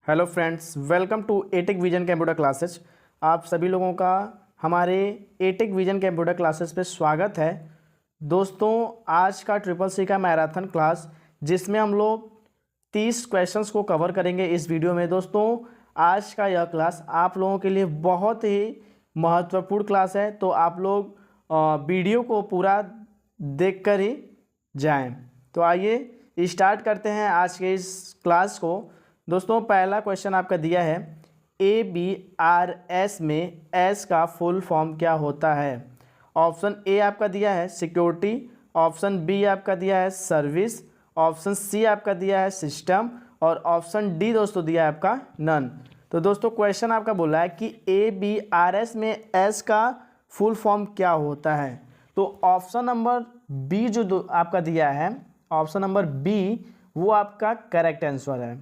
Hello friends, welcome to Atech vision computer classes. आप सभी लोगों का हमारे एटेक विजन कंप्यूटर क्लासेस पे स्वागत है। दोस्तों, आज का ट्रिपल सी का मैराथन क्लास जिसमें हम लोग 30 क्वेश्चंस को कवर करेंगे इस वीडियो में। दोस्तों, आज का यह क्लास आप लोगों के लिए बहुत ही महत्वपूर्ण क्लास है, तो आप लोग वीडियो को पूरा देख कर ही जाएं। तो आइए स्टार्ट करते हैं आज के इस क्लास को। दोस्तों, पहला क्वेश्चन आपका दिया है ABRS में एस का फुल फॉर्म क्या होता है। ऑप्शन ए आपका दिया है सिक्योरिटी, ऑप्शन बी आपका दिया है सर्विस, ऑप्शन सी आपका दिया है सिस्टम और ऑप्शन डी दोस्तों दिया है आपका नन। तो दोस्तों, क्वेश्चन आपका बोला है कि ABRS में एस का फुल फॉर्म क्या होता है। तो ऑप्शन नंबर बी जो आपका दिया है, ऑप्शन नंबर बी वो आपका करेक्ट आंसर है।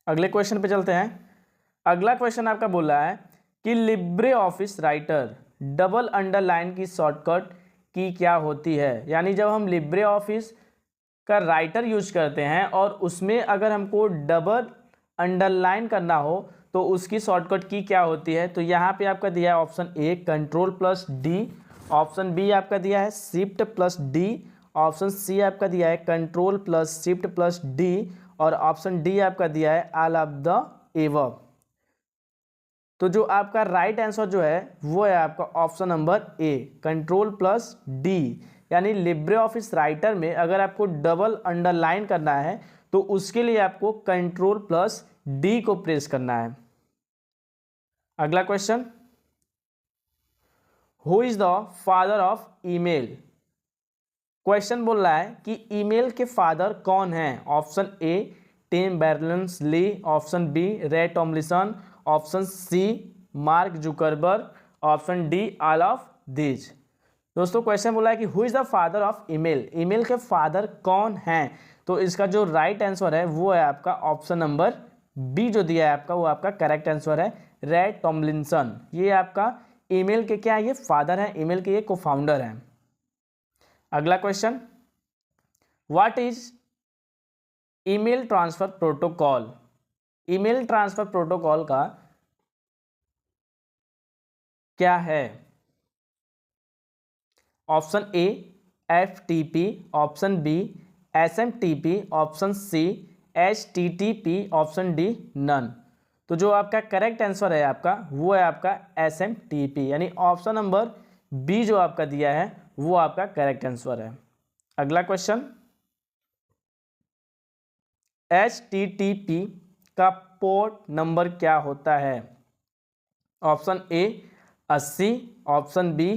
अगले क्वेश्चन पे चलते हैं। अगला क्वेश्चन आपका बोला है कि Libre office writer double underline की शॉर्टकट की क्या होती है। यानी जब हम लिब्रे ऑफिस का राइटर यूज करते हैं और उसमें अगर हमको डबल अंडरलाइन करना हो तो उसकी शॉर्टकट की क्या होती है। तो यहाँ पे आपका दिया है option A control plus D, option B आपका दिया है shift plus D, option C आपका दिया है control plus shift plus D और ऑप्शन डी आपका दिया है ऑल ऑफ द एबव। तो जो आपका राइट आंसर जो है वो है आपका ऑप्शन नंबर ए कंट्रोल प्लस डी। यानी लिब्रे ऑफिस राइटर में अगर आपको डबल अंडरलाइन करना है तो उसके लिए आपको कंट्रोल प्लस डी को प्रेस करना है। अगला question, who is the father of email. Question बोल रहा है कि ईमेल के फादर कौन हैं। Option A Tim Berners-Lee, option B Ray Tomlinson, option C Mark Zuckerberg, option D all of these. दोस्तों, क्वेश्चन बोला है कि who is the father of email, email के फादर कौन हैं। तो इसका जो राइट आंसर है वो है आपका ऑप्शन नंबर बी जो दिया है आपका, वो आपका करेक्ट आंसर है रे टॉमलिंसन। ये आपका ईमेल के क्या है, ये फादर हैं, ईमेल के ये को फाउंडर हैं। अगला question, what is email transfer protocol. Email transfer protocol का क्या है। Option A FTP, option B SMTP, option C HTTP, option D none. तो जो आपका करेक्ट आंसर है आपका वो है आपका SMTP, यानी ऑप्शन नंबर बी जो आपका दिया है वो आपका करेक्ट आंसर है। अगला क्वेश्चन, HTTP का पोर्ट नंबर क्या होता है। Option A 80, option B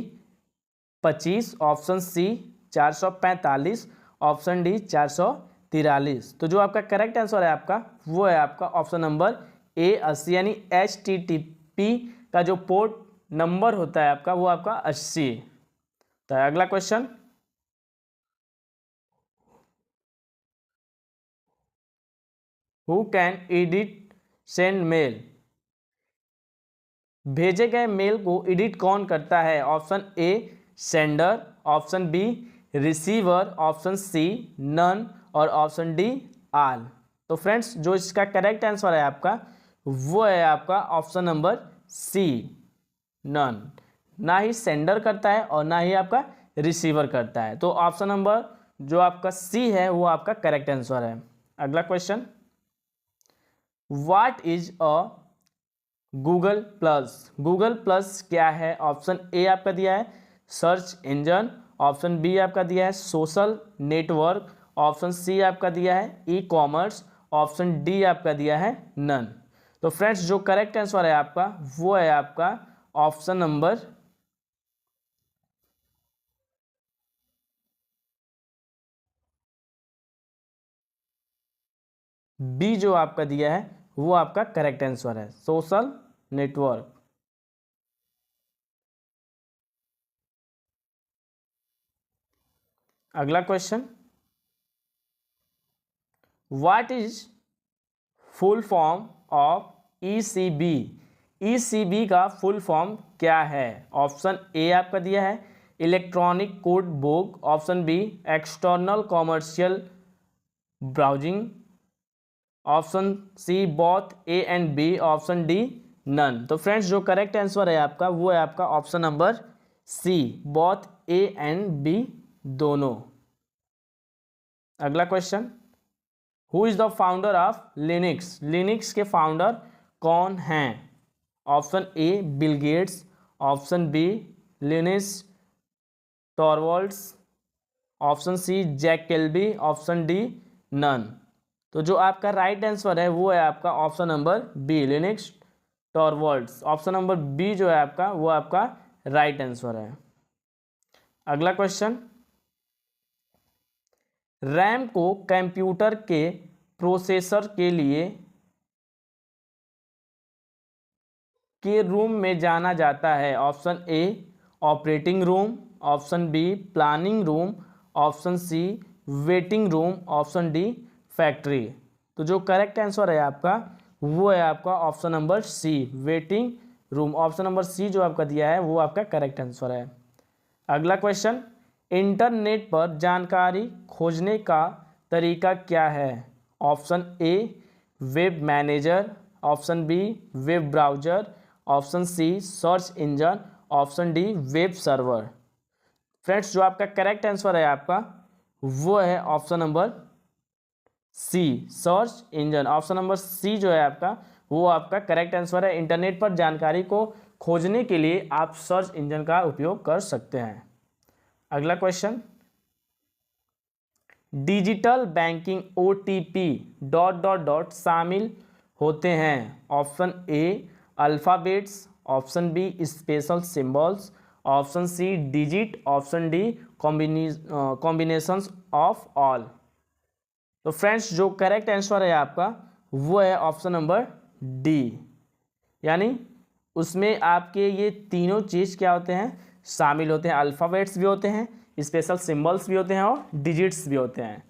25, option C 445, option D 443। तो जो आपका करेक्ट आंसर है आपका वो है आपका ऑप्शन नंबर ए 80, यानी HTTP का जो पोर्ट नंबर होता है आपका वो आपका 80। तो अगला question, who can edit send mail. भेजे गए मेल को एडिट कौन करता है। Option A sender, option B receiver, option C none और ऑप्शन डी आल। तो फ्रेंड्स, जो इसका करेक्ट आंसर है आपका वो है आपका ऑप्शन नंबर सी नन। ना ही सेंडर करता है और ना ही आपका रिसीवर करता है। तो ऑप्शन नंबर जो आपका सी है वो आपका करेक्ट आंसर है। अगला question, what is a Google plus. Google plus क्या है। ऑप्शन ए आपका दिया है सर्च इंजन, ऑप्शन बी आपका दिया है सोशल नेटवर्क, ऑप्शन सी आपका दिया है ई कॉमर्स, ऑप्शन डी आपका दिया है नन। तो फ्रेंड्स, जो करेक्ट आंसर है आपका वो है आपका ऑप्शन नंबर बी जो आपका दिया है वो आपका करेक्ट आंसर है सोशल नेटवर्क। अगला question, what is full form of ECB। ECB का फुल फॉर्म क्या है। ऑप्शन ए आपका दिया है electronic code book, option B external commercial browsing, option C both A and B, option D none. तो friends जो correct answer है आपका वो है आपका option number C, both A and B, दोनों। अगला question, who is the founder of Linux? Linux के फाउंडर कौन हैं? Option A Bill Gates, option B Linus Torvalds, option C Jack Kilby, option D none. तो जो आपका right answer है वो है आपका option number B, Linux Torvalds. Option number B जो है आपका वो आपका राइट आंसर है। अगला क्वेश्चन, रैम को कंप्यूटर के प्रोसेसर के रूम में जाना जाता है। Option A operating room, option B planning room, option C waiting room, option D factory. तो जो करेक्ट आंसर है आपका वो है आपका option number C, waiting room. Option number C जो आपका दिया है वो आपका करेक्ट आंसर है। अगला क्वेश्चन, इंटरनेट पर जानकारी खोजने का तरीका क्या है? Option A web manager, option B web browser, option C search engine, option D web server. Friends जो आपका करेक्ट आंसर है आपका वो है option number C, search engine. Option number C जो है आपका वो आपका करेक्ट आंसर है। इंटरनेट पर जानकारी को खोजने के लिए आप सर्च इंजन का उपयोग कर सकते हैं। अगला question, digital banking OTP dot dot dot शामिल होते हैं। Option A alphabets, option B special symbols, option C digit, option D combinations of all. तो फ्रेंड्स जो करेक्ट आंसर है आपका वो है ऑप्शन नंबर डी, यानी उसमें आपके ये तीनों चीज़ क्या होते हैं, शामिल होते हैं। अल्फ़ाबेट्स भी होते हैं, स्पेशल सिंबल्स भी होते हैं और डिजिट्स भी होते हैं,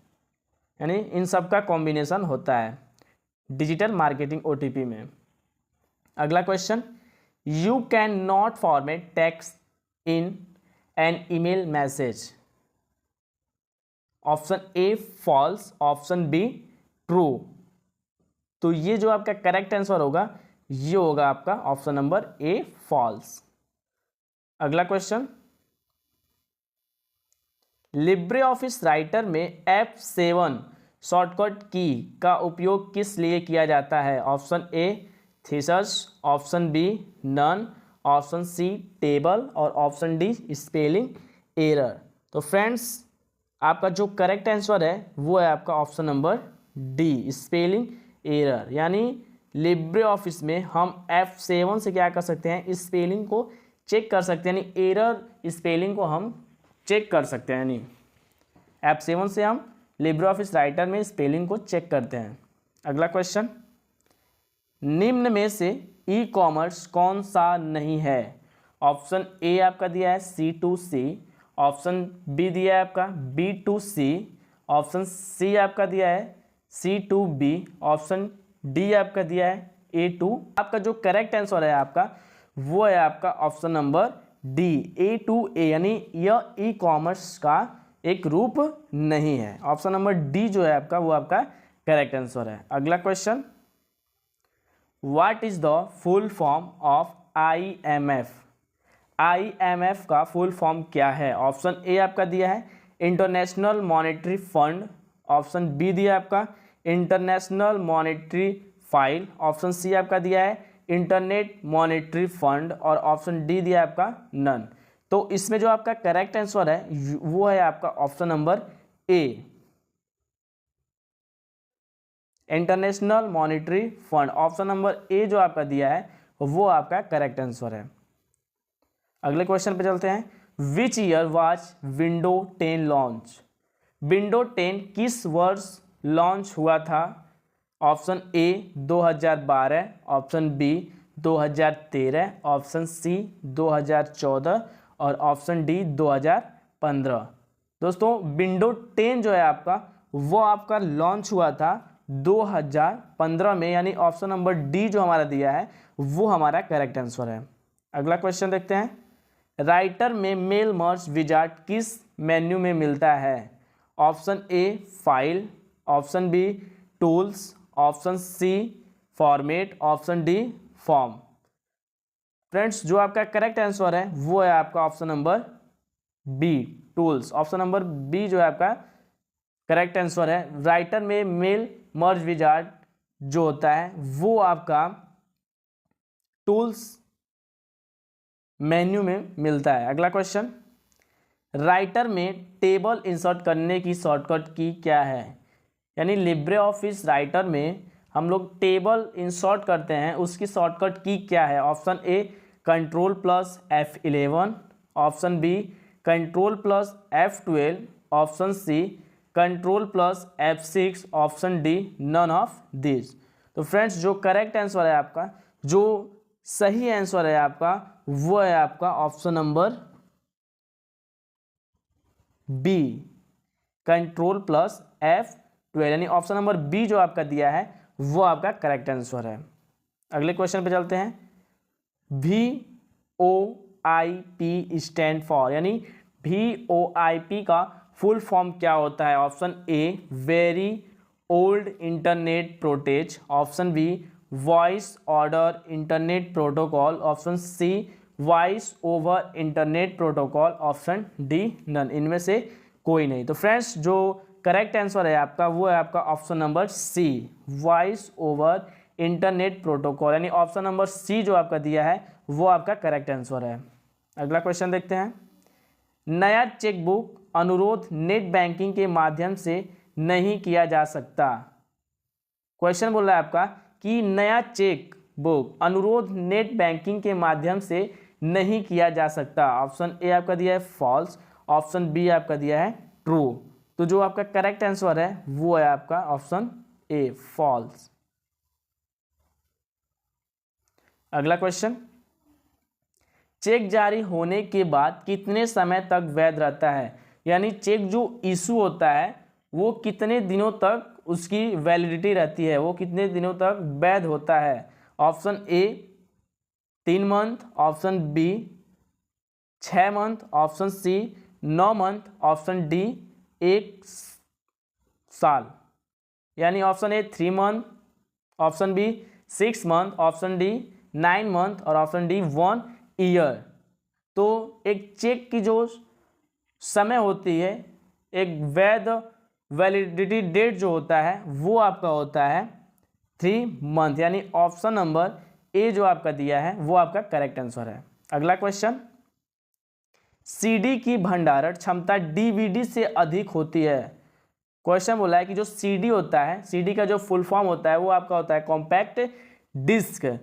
यानी इन सब का कॉम्बिनेशन होता है डिजिटल मार्केटिंग ओटीपी में। अगला question, you can not format text in an email message. Option A false, option B true. तो ये जो आपका करेक्ट आंसर होगा ये होगा आपका ऑप्शन नंबर ए फॉल्स। अगला क्वेश्चन, लिब्रे ऑफिस राइटर में F7 शॉर्टकट की का उपयोग किस लिए किया जाता है? Option A thesis, option B none, option C table और ऑप्शन डी स्पेलिंग एरर। तो फ्रेंड्स आपका जो करेक्ट आंसर है वो है आपका option number D, spelling error. यानी लिब्रे ऑफिस में हम F7 से क्या कर सकते हैं, स्पेलिंग को चेक कर सकते हैं, यानी एरर स्पेलिंग को हम चेक कर सकते हैं। यानी F7 से हम लिब्रे ऑफिस राइटर में स्पेलिंग को चेक करते हैं। अगला क्वेश्चन, निम्न में से ई कॉमर्स कौन सा नहीं है? ऑप्शन ए आपका दिया है C2C, ऑप्शन बी दिया है आपका B2C, ऑप्शन सी आपका दिया है C2B, ऑप्शन डी आपका दिया है A2। आपका जो करेक्ट आंसर है आपका वो है आपका ऑप्शन नंबर डी, A2A, यानी यह ई कॉमर्स का एक रूप नहीं है। ऑप्शन नंबर डी जो है आपका वो आपका करेक्ट आंसर है। अगला question, what is the full form of IMF? IMF का फुल फॉर्म क्या है? ऑप्शन ए आपका दिया है international monetary fund, option B दिया आपका international monetary file, option C आपका दिया है इंटरनेट मॉनेटरी फंड और ऑप्शन डी दिया आपका नन। तो इसमें जो आपका करेक्ट आंसर है वो है आपका option number A, international monetary fund. Option number A जो आपका दिया है वो आपका करेक्ट आंसर है। अगले क्वेश्चन पे चलते हैं, which year was window 10 launch? Window 10 किस वर्ष लॉन्च हुआ था? Option A 2012, option B 2013, option C 2014 और ऑप्शन डी 2015। दोस्तों विंडो 10 जो है आपका वो आपका लॉन्च हुआ था 2015 में, यानी ऑप्शन नंबर डी जो हमारा दिया है वो हमारा करेक्ट आंसर है। अगला क्वेश्चन देखते हैं, राइटर में मेल मर्ज विजार्ड किस मेन्यू में मिलता है? Option A file, option B tools, option C format, option D form. Friends जो आपका करेक्ट आंसर है वो है आपका option number B tools. Option number B जो है आपका करेक्ट आंसर है। राइटर में मेल मर्ज विजार्ड जो होता है वो आपका टूल्स मेन्यू में मिलता है। अगला क्वेश्चन, राइटर में टेबल इंसर्ट करने की शॉर्टकट की क्या है? यानी लिब्रे ऑफिस राइटर में हम लोग टेबल इंसर्ट करते हैं, उसकी शॉर्टकट की क्या है? Option A control plus F11, option B control plus F12, option C control plus F6, option D none of this. तो फ्रेंड्स जो करेक्ट आंसर है आपका, जो सही आंसर है आपका, वो है आपका option number B control plus F12, यानी ऑप्शन नंबर बी जो आपका दिया है वो आपका करेक्ट आंसर है। अगले क्वेश्चन पे चलते हैं। VoIP स्टैंड फॉर, यानी VoIP का फुल फॉर्म क्या होता है? Option A very old internet protege, option B voice order internet protocol, option C voice over internet protocol, option D none. इनमें से कोई नहीं। तो फ्रेंड्स जो करेक्ट आंसर है आपका वो है आपका option number C voice over internet protocol, यानी ऑप्शन नंबर सी जो आपका दिया है वो आपका करेक्ट आंसर है। अगला क्वेश्चन देखते हैं। नया चेकबुक अनुरोध नेट बैंकिंग के माध्यम से नहीं किया जा सकता। क्वेश्चन बोल रहा है आपका कि नया चेक बुक अनुरोध नेट बैंकिंग के माध्यम से नहीं किया जा सकता। ऑप्शन ए आपका दिया है फॉल्स, ऑप्शन बी आपका दिया है ट्रू। तो जो आपका करेक्ट आंसर है वो है आपका ऑप्शन ए फॉल्स। अगला क्वेश्चन, चेक जारी होने के बाद कितने समय तक वैध रहता है? यानी चेक जो इशू होता है वो कितने दिनों तक उसकी वैलिडिटी रहती है, वो कितने दिनों तक वैध होता है? Option A 3 month, option B 6 month, option C 9 month, option D 1 साल। यानी option A 3 month, option B 6 month, option D 9 month और ऑप्शन डी 1 ईयर। तो एक चेक की जो समय होती है, एक वैध वैलिडिटी डेट जो होता है वो आपका होता है 3 मंथ, यानी ऑप्शन नंबर ए जो आपका दिया है वो आपका करेक्ट आंसर है। अगला क्वेश्चन, सीडी की भंडारण क्षमता डीवीडी से अधिक होती है। क्वेश्चन बोला है कि जो सीडी होता है, सीडी का जो फुल फॉर्म होता है वो आपका होता है कॉम्पैक्ट डिस्क,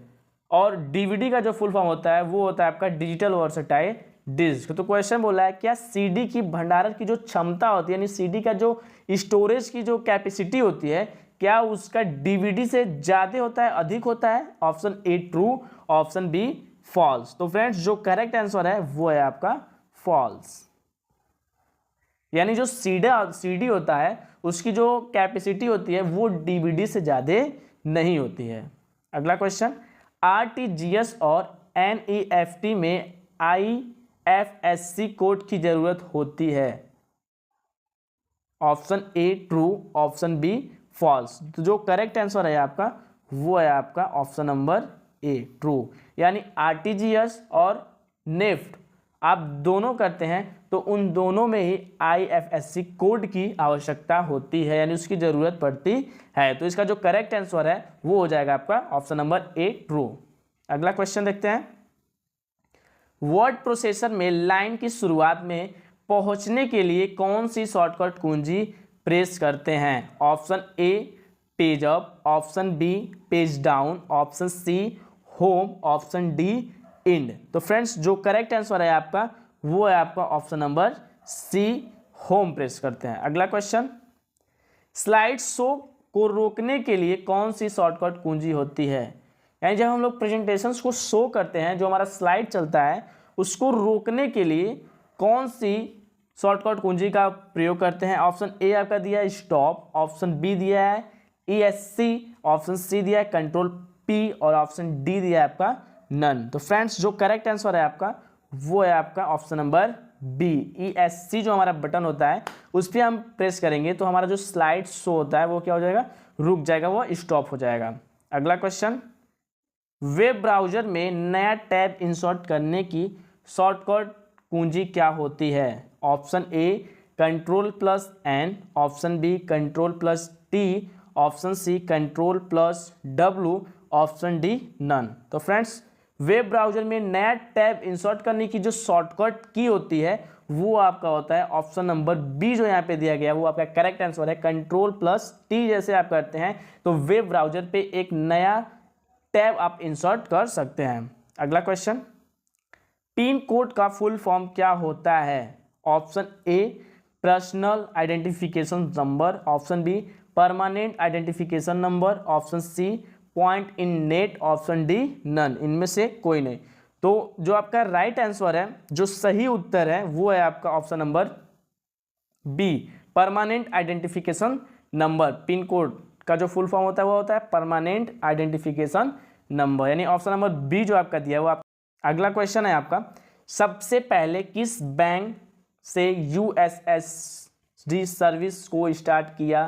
और डीवीडी का जो फुल फॉर्म होता है वो होता है आपका डिजिटल वर्सटाइल डिस्क। तो क्वेश्चन बोला है क्या सीडी की भंडारण की जो क्षमता होती है, यानी सीडी का जो स्टोरेज की जो कैपेसिटी होती है, क्या उसका डीवीडी से ज़्यादा होता है, अधिक होता है? Option A true, option B false. तो फ्रेंड्स जो करेक्ट आंसर है वो है आपका फॉल्स, यानी जो सीडी होता है उसकी जो कैपेसिटी होती है वो डीवीडी से ज़्यादा नहीं होती है। अगला क्वेश्चन, आरटीजीएस और एनईएफटी में आईएफएससी कोड की जरूरत होती है। Option A true, option B false. तो जो करेक्ट आंसर है आपका वो है आपका ऑप्शन नंबर ए ट्रू, यानी आरटीजीएस और नेफ्ट आप दोनों करते हैं तो उन दोनों में ही आईएफएससी कोड की आवश्यकता होती है, यानी उसकी जरूरत पड़ती है। तो इसका जो करेक्ट आंसर है वो हो जाएगा आपका ऑप्शन नंबर ए ट्रू। अगला क्वेश्चन देखते हैं। वर्ड प्रोसेसर में लाइन की शुरुआत में पहुंचने के लिए कौन सी शॉर्टकट कुंजी प्रेस करते हैं? Option A page up, option B page down, option C home, option D end. तो फ्रेंड्स जो करेक्ट आंसर है आपका वो है आपका option number C home press करते हैं। अगला क्वेश्चन, स्लाइड शो को रोकने के लिए कौन सी शॉर्टकट कुंजी होती है? यानी जब हम लोग प्रेजेंटेशंस को शो करते हैं, जो हमारा स्लाइड चलता है उसको रोकने के लिए कौन सी शॉर्टकट कुंजी का प्रयोग करते हैं? ऑप्शन ए आपका दिया है स्टॉप, ऑप्शन बी दिया है ESC, ऑप्शन सी दिया है कंट्रोल पी और ऑप्शन डी दिया है आपका नन। तो फ्रेंड्स जो करेक्ट आंसर है आपका वो है आपका ऑप्शन नंबर बी ESC। जो हमारा बटन होता है उस पर हम प्रेस करेंगे तो हमारा जो स्लाइड शो होता है वो क्या हो जाएगा, रुक जाएगा, वो स्टॉप हो जाएगा। अगला क्वेश्चन, वेब ब्राउज़र में नया टैब इंसर्ट करने की शॉर्टकट कुंजी क्या होती है? Option A Ctrl+N, option B Ctrl+T, option C Ctrl+W, option D none. तो फ्रेंड्स, वेब ब्राउज़र में नया टैब इंसर्ट करने की जो शॉर्टकट की होती है वो आपका होता है ऑप्शन नंबर बी, जो यहाँ पे दिया गया वो आपका करेक्ट आंसर है। Ctrl+T जैसे आप करते हैं तो वेब ब्राउज़र पे एक नया टैब आप इंसर्ट कर सकते हैं। अगला क्वेश्चन, पिन कोड का फुल फॉर्म क्या होता है? Option A personal identification number, option B permanent identification number, option C point in net, option D none. इनमें से कोई नहीं। तो जो आपका राइट आंसर है, जो सही उत्तर है वो है आपका option number B, permanent identification number. PIN code का जो फुल फॉर्म होता है वो होता है परमानेंट आइडेंटिफिकेशन नंबर, यानी ऑप्शन नंबर बी जो आपका दिया है वो आप। अगला क्वेश्चन है आपका, सबसे पहले किस बैंक से यूएसएसडी सर्विस को स्टार्ट किया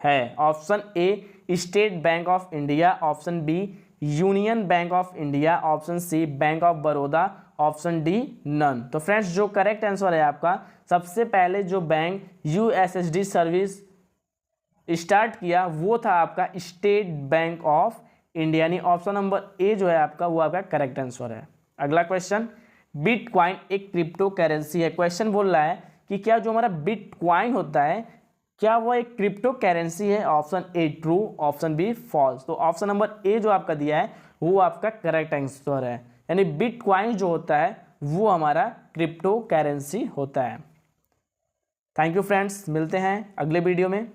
है? Option A State Bank of India, option B Union Bank of India, option C Bank of Baroda, option D none. तो फ्रेंड्स, जो करेक्ट आंसर है आपका, सबसे पहले जो बैंक यूएसएसडी सर्विस स्टार्ट किया वो था आपका स्टेट बैंक ऑफ इंडिया, यानी ऑप्शन नंबर ए जो है आपका वो आपका करेक्ट आंसर है। अगला क्वेश्चन, बिटकॉइन एक क्रिप्टो करेंसी है। क्वेश्चन बोल रहा है कि क्या जो हमारा बिटकॉइन होता है क्या वो एक क्रिप्टो करेंसी है? Option A true, option B false. तो ऑप्शन नंबर ए जो आपका दिया है वो आपका करेक्ट आंसर है, यानी बिटकॉइन जो होता है वो हमारा क्रिप्टो करेंसी होता है। थैंक यू फ्रेंड्स, मिलते हैं अगले वीडियो में।